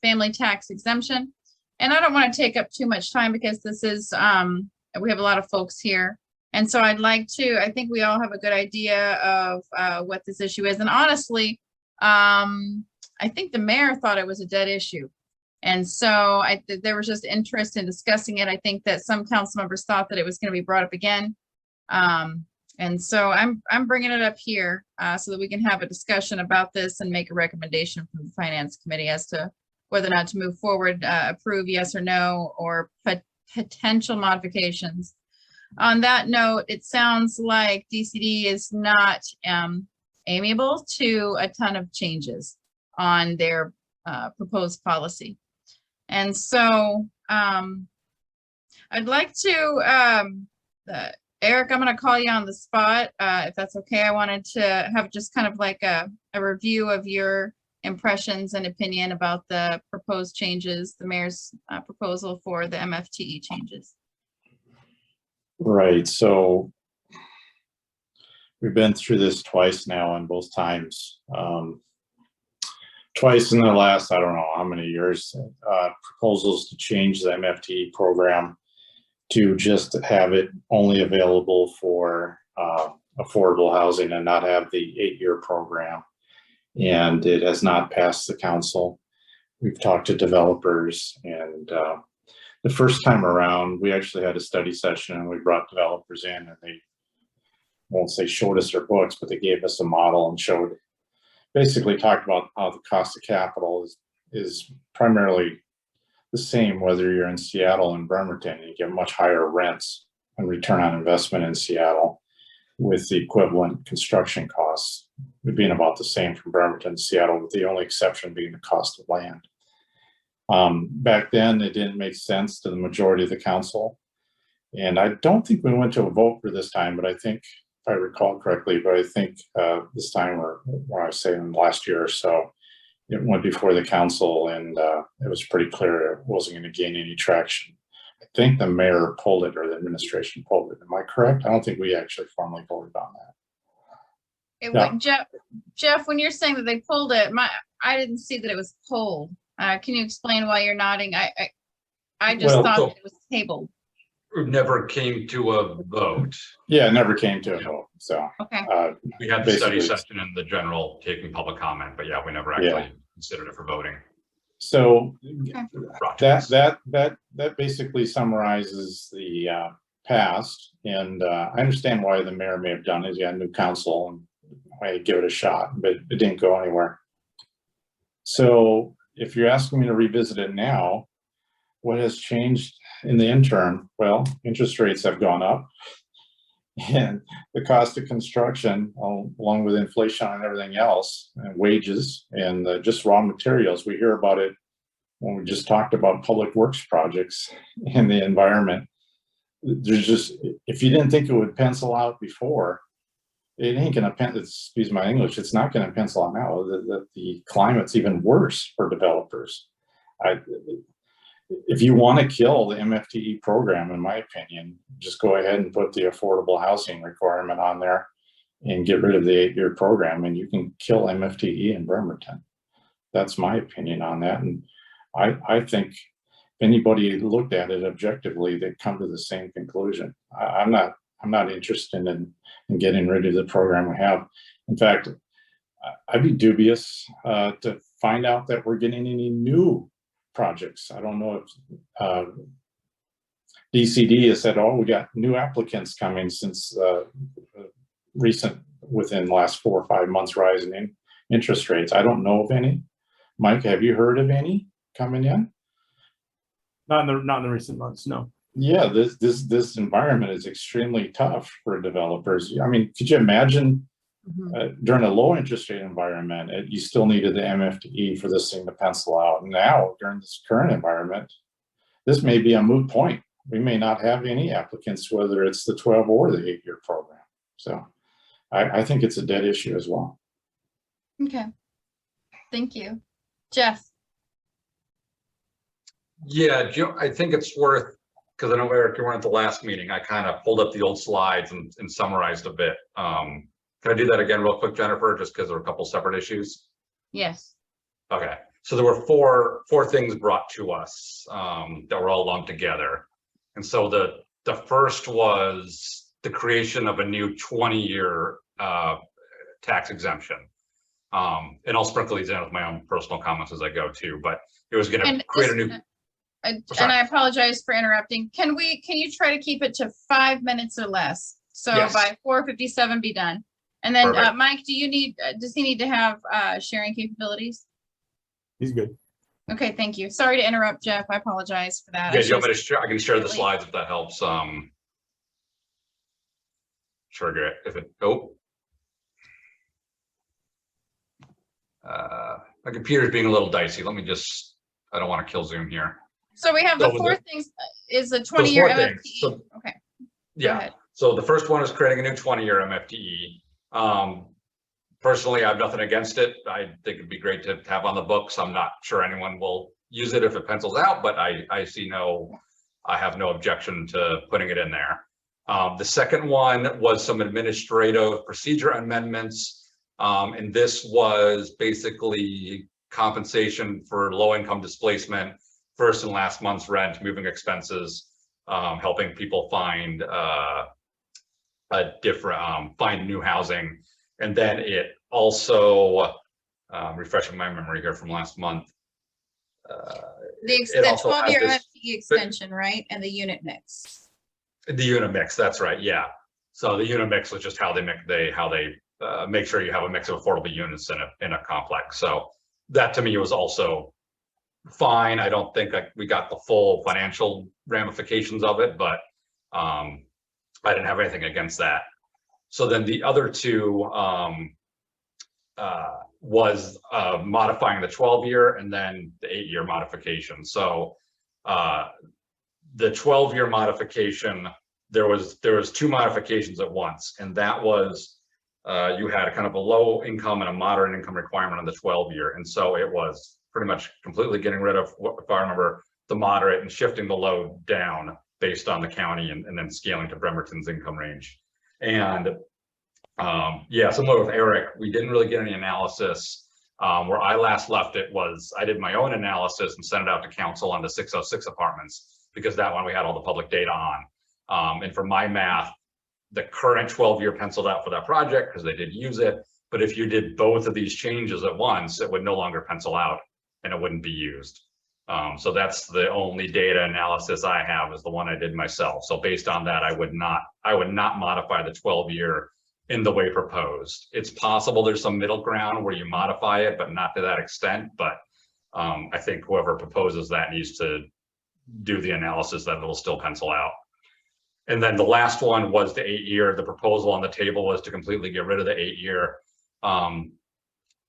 family tax exemption. And I don't want to take up too much time because this is, we have a lot of folks here. And so I'd like to, I think we all have a good idea of what this issue is. And honestly, I think the mayor thought it was a dead issue. And so there was just interest in discussing it. I think that some council members thought that it was going to be brought up again. And so I'm bringing it up here so that we can have a discussion about this and make a recommendation from the finance committee as to whether or not to move forward, approve yes or no, or potential modifications. On that note, it sounds like DCD is not amiable to a ton of changes on their proposed policy. And so I'd like to, Eric, I'm going to call you on the spot, if that's okay. I wanted to have just kind of like a review of your impressions and opinion about the proposed changes, the mayor's proposal for the MFTE changes. Right. So we've been through this twice now, and both times, twice in the last, I don't know how many years, proposals to change the MFTE program to just have it only available for affordable housing and not have the 8-year program. And it has not passed the council. We've talked to developers, and the first time around, we actually had a study session and we brought developers in, and they won't say showed us their books, but they gave us a model and showed, basically talked about how the cost of capital is primarily the same whether you're in Seattle and Bremerton. You get much higher rents and return on investment in Seattle, with the equivalent construction costs being about the same from Bremerton to Seattle, with the only exception being the cost of land. Back then, it didn't make sense to the majority of the council. And I don't think we went to a vote for this time, but I think, if I recall correctly, but I think this time, or I was saying last year or so, it went before the council, and it was pretty clear it wasn't going to gain any traction. I think the mayor pulled it, or the administration pulled it. Am I correct? I don't think we actually formally voted on that. Jeff, when you're saying that they pulled it, I didn't see that it was pulled. Can you explain why you're nodding? I just thought that it was tabled. It never came to a vote. Yeah, it never came to a vote. So okay. We had the study session and the general taking public comment, but yeah, we never actually considered it for voting. So okay. that basically summarizes the past, and I understand why the mayor may have done it. He had a new council and might give it a shot, but it didn't go anywhere. So if you're asking me to revisit it now, what has changed in the interim? Well, interest rates have gone up, and the cost of construction, along with inflation and everything else, and wages, and just raw materials. We hear about it when we just talked about public works projects and the environment. There's just, if you didn't think it would pencil out before, it ain't gonna, excuse my English, it's not gonna pencil out now. The climate's even worse for developers. If you want to kill the MFTE program, in my opinion, just go ahead and put the affordable housing requirement on there and get rid of the 8-year program, and you can kill MFTE in Bremerton. That's my opinion on that. And I think if anybody looked at it objectively, they'd come to the same conclusion. I'm not interested in getting rid of the program we have. In fact, I'd be dubious to find out that we're getting any new projects. I don't know if DCD has said, oh, we got new applicants coming since within the last 4 or 5 months rise in interest rates. I don't know of any. Mike, have you heard of any coming in? Not in the recent months, no. Yeah, this environment is extremely tough for developers. I mean, could you imagine during a low interest rate environment, you still needed the MFTE for this thing to pencil out. Now, during this current environment, this may be a moot point. We may not have any applicants, whether it's the 12 or the 8-year program. So I think it's a dead issue as well. Okay, thank you. Jeff. Yeah, Joe, I think it's worth, because I know, Eric, you weren't at the last meeting. I kind of pulled up the old slides and summarized a bit. Can I do that again real quick, Jennifer, just because there are a couple separate issues? Yes. Okay, So there were four things brought to us that were all lumped together. And so the first was the creation of a new 20-year tax exemption. And I'll sprinkle these in with my own personal comments as I go too, but it was going to create a new. And I apologize for interrupting. Can you try to keep it to 5 minutes or less? So Yes. by 4:57 be done. And then Perfect. Mike, does he need to have sharing capabilities? He's good. Okay, thank you. Sorry to interrupt, Jeff. I apologize for that. Yeah, do you want me to share? I can share the slides if that helps. Trigger it if it. Oh. My computer's being a little dicey. Let me just. I don't want to kill Zoom here. So we have the So four things. Is the 20-year four things. MFTE? So- Okay. Yeah. ahead. So the first one is creating a new 20-year MFTE. Personally, I have nothing against it. I think it'd be great to have on the books. I'm not sure anyone will use it if it pencils out, but I have no objection to putting it in there. The second one was some administrative procedure amendments. And this was basically compensation for low-income displacement, first and last month's rent, moving expenses, helping people find find new housing. And then it also, refreshing my memory here from last month. The it also has 12-year this- MFTE extension, right? And the unit mix. The unit mix, that's right, yeah. So the unit mix was just how they make sure you have a mix of affordable units in a complex. So that to me was also fine. I don't think we got the full financial ramifications of it, but I didn't have anything against that. So then the other two was modifying the 12-year and then the 8-year modification. So the 12-year modification, there was two modifications at once, and that was you had a kind of a low income and a moderate income requirement on the 12-year, and so it was pretty much completely getting rid of, if I remember, the moderate and shifting the low down based on the county and then scaling to Bremerton's income range. And yeah, similar with Eric, we didn't really get any analysis. Where I last left it was I did my own analysis and sent it out to council on the 606 apartments, because that one we had all the public data on. And for my math, the current 12-year penciled out for that project because they did use it. But if you did both of these changes at once, it would no longer pencil out and it wouldn't be used. So that's the only data analysis I have, is the one I did myself. So based on that, I would not modify the 12-year in the way proposed. It's possible there's some middle ground where you modify it, but not to that extent. But I think whoever proposes that needs to do the analysis that it'll still pencil out. And then the last one was the 8-year. The proposal on the table was to completely get rid of the 8-year.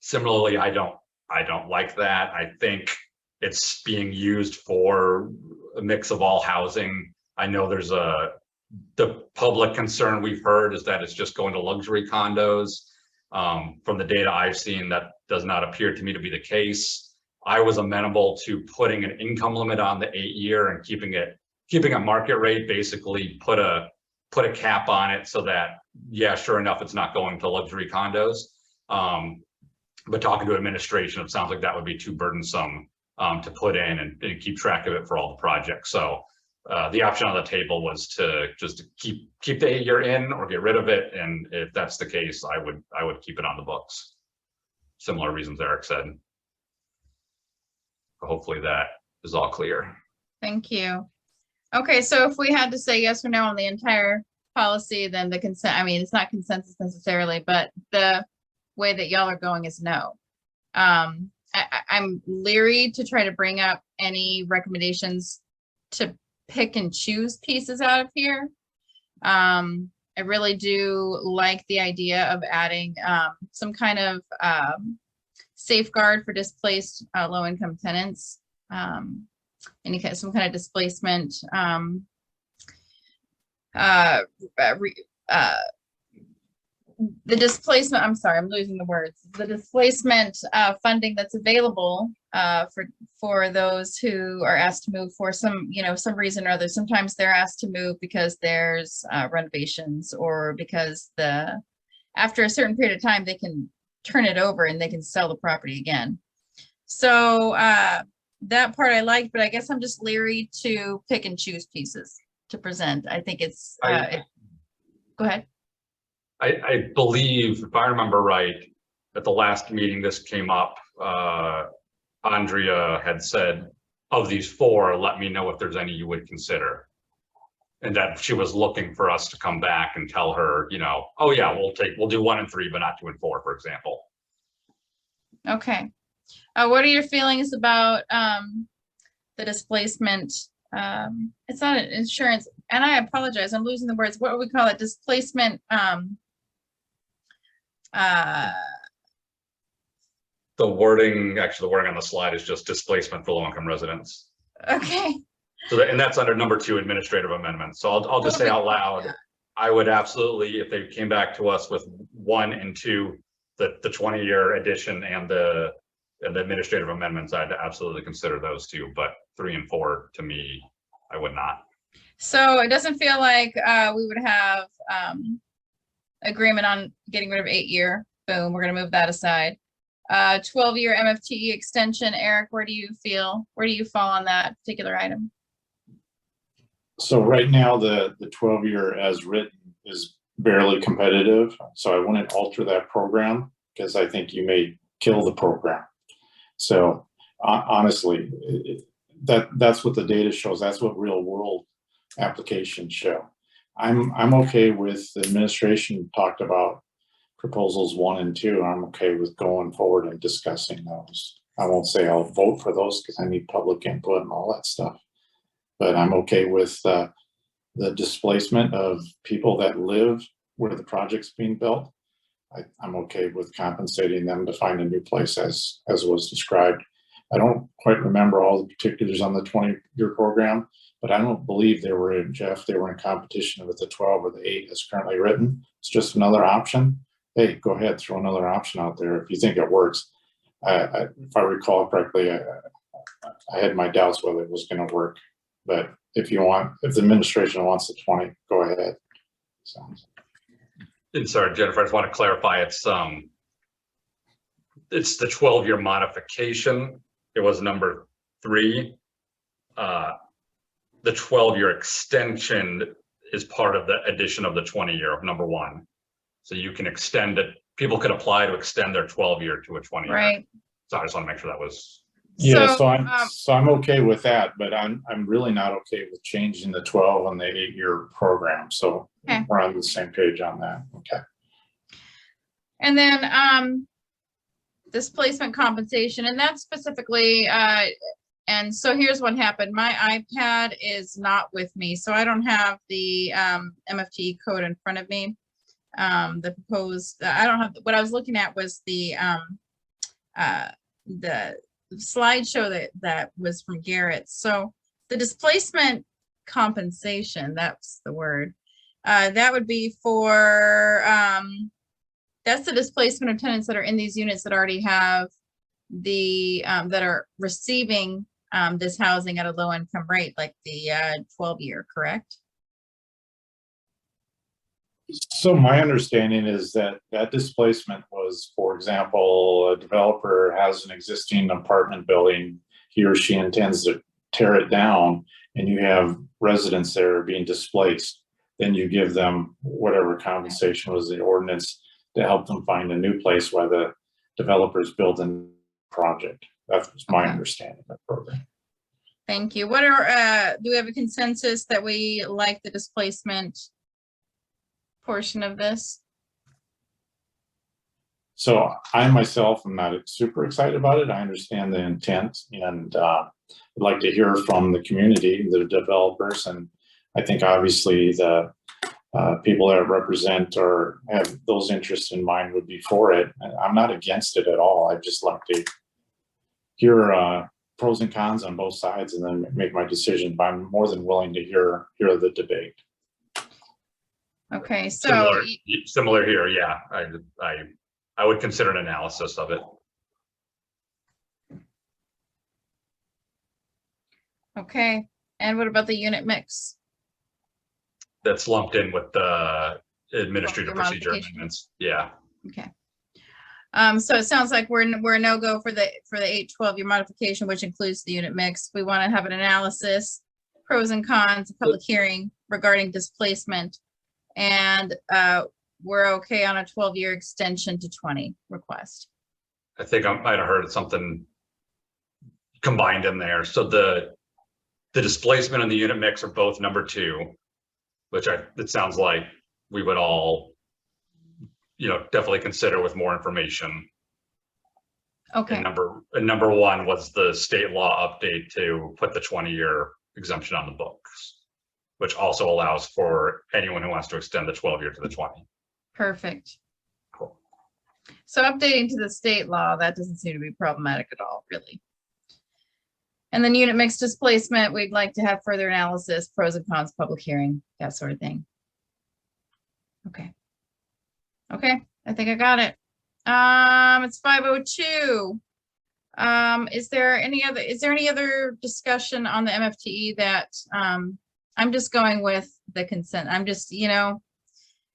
Similarly, I don't like that. I think it's being used for a mix of all housing. I know there's the public concern we've heard is that it's just going to luxury condos. From the data I've seen, that does not appear to me to be the case. I was amenable to putting an income limit on the 8-year and keeping a market rate, basically put a cap on it so that, yeah, sure enough, it's not going to luxury condos. But talking to administration, it sounds like that would be too burdensome to put in and keep track of it for all the projects. So the option on the table was to just keep the 8-year in or get rid of it. And if that's the case, I would keep it on the books. Similar reasons Eric said. Hopefully that is all clear. Thank you. Okay, so if we had to say yes or no on the entire policy, then the consent, I mean, it's not consensus necessarily, but the way that y'all are going is no. I'm leery to try to bring up any recommendations to pick and choose pieces out of here. I really do like the idea of adding some kind of safeguard for displaced low-income tenants. Some kind of displacement the displacement, I'm sorry, I'm losing the words. The displacement funding that's available for those who are asked to move for some reason or other. Sometimes they're asked to move because there's renovations, or because after a certain period of time, they can turn it over and they can sell the property again. So that part I liked, but I guess I'm just leery to pick and choose pieces to present. I think it's, go ahead. I believe, if I remember right, at the last meeting this came up, Andrea had said, of these four, let me know if there's any you would consider. And that she was looking for us to come back and tell her, you know, oh yeah, we'll do 1 and 3, but not 2 and 4, for example. Okay. What are your feelings about the displacement? It's not an insurance, and I apologize, I'm losing the words. What do we call it? Displacement. The wording, actually, the wording on the slide is just displacement for low-income residents. Okay. So and that's under number 2, administrative amendments. So I'll just say out loud, I would absolutely, if they came back to us with 1 and 2, the 20-year addition and the administrative amendments, I'd absolutely consider those 2, but 3 and 4, to me, I would not. So it doesn't feel like we would have agreement on getting rid of 8-year. Boom, we're gonna move that aside. 12-year Mft extension. Eric, where do you fall on that particular item? So right now, the 12-year as written is barely competitive. So I wouldn't alter that program because I think you may kill the program. So honestly, that's what the data shows. That's what real world applications show. I'm okay with the administration talked about proposals 1 and 2. I'm okay with going forward and discussing those. I won't say I'll vote for those because I need public input and all that stuff. But I'm okay with the displacement of people that live where the project's being built. I'm okay with compensating them to find a new place as was described. I don't quite remember all the particulars on the 20-year program, but I don't believe they were in, Jeff, they were in competition with the 12 or the 8 as currently written. It's just another option. Hey, go ahead, throw another option out there if you think it works. If I recall correctly, I had my doubts whether it was going to work. But if the administration wants the 20, go ahead. So. And sorry, Jennifer, I just want to clarify. It's the 12-year modification. It was number 3. The 12-year extension is part of the addition of the 20-year of number 1. So you can extend it. People could apply to extend their 12-year to a 20-year. Right. So I just want to make sure that was. Yeah, so I'm okay with that, but I'm really not okay with changing the 12 and the 8-year program. So okay. We're on the same page on that. Okay. And then displacement compensation, and that's specifically and so here's what happened. My iPad is not with me, so I don't have the MFT code in front of me. The proposed, I don't have, what I was looking at was the slideshow that was from Garrett. So the displacement compensation, that's the word, that would be for, that's the displacement of tenants that are in these units that already have the, that are receiving this housing at a low income rate, like the 12-year, correct? So my understanding is that displacement was, for example, a developer has an existing apartment building, he or she intends to tear it down, and you have residents there being displaced. Then you give them whatever compensation was the ordinance to help them find a new place while the developers build a project. That's my understanding of the program. Thank you. What are, do we have a consensus that we like the displacement portion of this? So I myself am not super excited about it. I understand the intent, and I'd like to hear from the community, the developers, and I think obviously the people that represent or have those interests in mind would be for it. I'm not against it at all. I'd just like to hear pros and cons on both sides and then make my decision, but I'm more than willing to hear the debate. Okay, so similar here, yeah. I would consider an analysis of it. Okay, and what about the unit mix? That's lumped in with the administrative procedure amendments. Yeah. Okay. So it sounds like we're a no-go for the 8-12 year modification, which includes the unit mix. We want to have an analysis, pros and cons, a public hearing regarding displacement. And we're okay on a 12-year extension to 20 request. I think I might have heard something combined in there. So the displacement and the unit mix are both number 2, which it sounds like we would all, definitely consider with more information. Okay, And number 1 was the state law update to put the 20-year exemption on the books, which also allows for anyone who wants to extend the 12-year to the 20. perfect. Cool. So updating to the state law, that doesn't seem to be problematic at all, really. And then unit mix displacement, we'd like to have further analysis, pros and cons, public hearing, that sort of thing. Okay. Okay, I think I got it. It's 5:02. Is there any other discussion on the MFTE that, I'm just going with the consent. I'm just,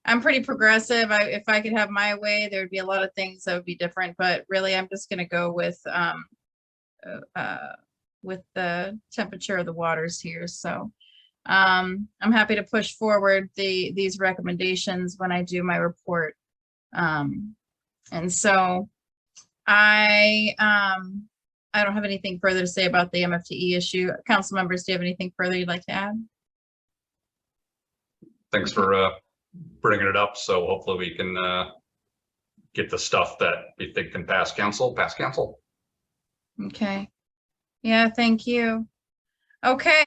I'm pretty progressive. If I could have my way, there'd be a lot of things that would be different, but really I'm just gonna go with the temperature of the waters here. So I'm happy to push forward these recommendations when I do my report. And so I don't have anything further to say about the MFTE issue. Council members, do you have anything further you'd like to add? Thanks for bringing it up. So hopefully we can get the stuff that we think can pass council. Okay. Yeah, thank you. Okay.